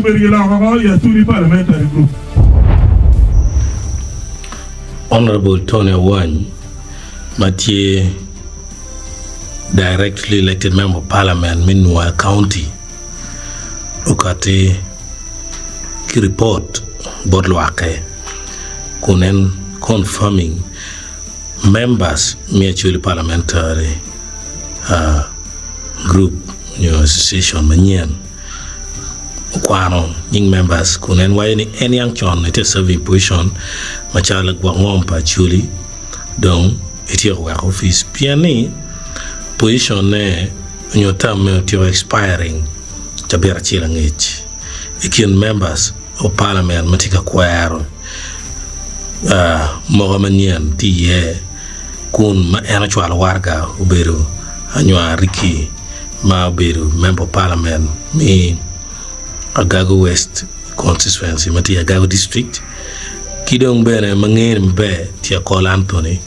Parliamentary group. Honorable Tony Awany, Mathieu, directly elected member of parliament, Nwoya County, ukati ki report bodlwake kunen confirming members mutually parliamentary group association manyen kwano ning members kunen wayni any young chon it is serving position machala gwa ngompa chuli donc it your work office piani position ne your term to expiring tabira chila ngich ikin members of parliament matika kwaro mo manyen tiye kun ma ena chwal warga uberu anywa riki ma uberu member of parliament mi Agago West constituency mati Agago district kidong bene mangir mbe ti Acoli Anthony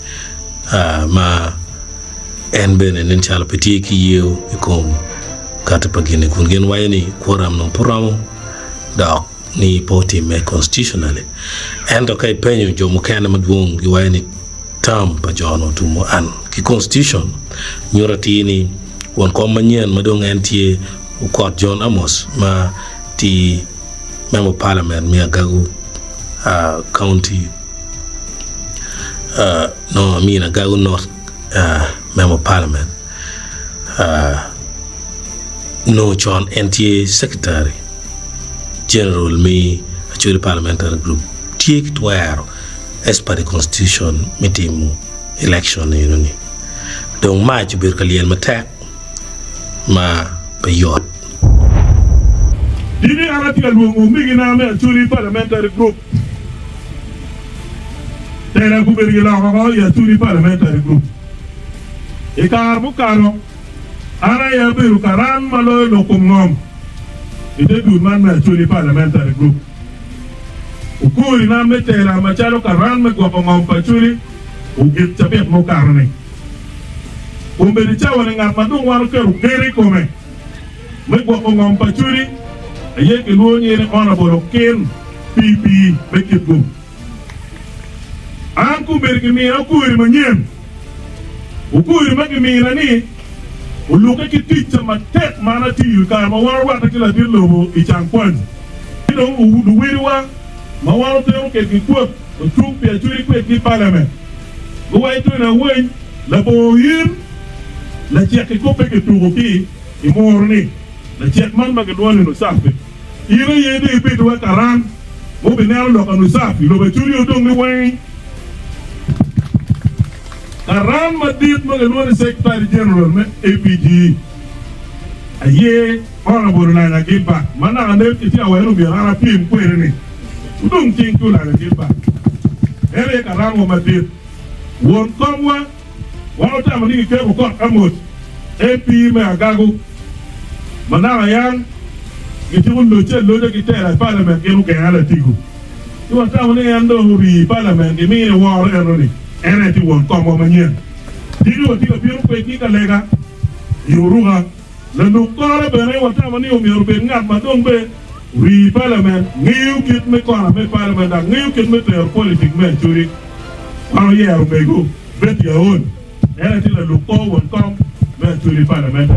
ma en bene nen chala peti ki yew ikom kata pagine kun gen wayni quorum no program dok ni poti me constitutionally and okay penyo jo mukana madwong gi wayni tam pa jono tumo an ki constitution nyurati ni won ko manyen madong entie ukot John Amos ma the member of parliament mi Agago county no mi Agago North member of parliament no John NTA secretary general mi actually parliamentary group take to where as per the constitution mitimu election ni donc ma ci bir kalien ma tek ma payot Dini aratika luongo mingi na me Acholi parliamentary group. Tera kuberi la hawa ya Acholi parliamentary group. Ikar bukaro ara ya beru karan malo no kumngom. Ite durman me Acholi parliamentary group. Ukuri na me tera machalo karan me kwa ngom pachuli ugit chapet mo karne. Kumberi chawa ngat madung waru ke ugeri kome. Me kwa ngom pachuli aye ke luonye ne honorable Ken PP make it go anku bergi mi akuri manyen ukuri magi mi nani uluka ki teacher matek mana ti ka ma warwa ta kila dillo ichang kwanza ndo udu wiriwa ma waro te ke ki ko tu pe churi ko ki parliament go wai to na wen la boyin la cheke ko pe ke tu ki imorni la chek man magadwani no safi ire yede ipe to karan mo be na lo kanu safi lo be churi odong ni wen karan madit magadwani secretary general me APG aye honorable na gilba mana ande ti awero bi rara pim ko ere ni udong tin ko la gilba ere karan mo madit won komwa wono ta mani ke ko amot AP me Agago mana yang gitu lo cello de kitera parliament ke ruke ala tigo tu ta woni ando ri parliament de mi war eroni ereti won ko mo manyen dido ti ko biru ko ki ka lega yuruga le no ko ra bene wata woni o mi urbe ngat ma dong be ri parliament ngiu kit me ko me parliament da ngiu kit me ter politique me churi ano ye o be go bet ya on ereti le lo ko won ko me churi parliament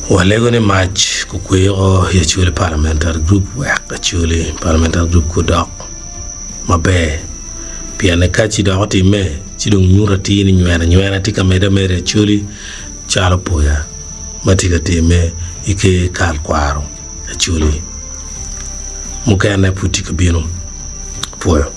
walego ni match kukweo ya Acholi parliamentary group work Acholi parliamentary group kudok mabe pia ne kachi da hoti me chidong nyurati ni nywena tika meda mere Acholi chalo poya matika time ike kal kwaro Acholi mukana putika bino poya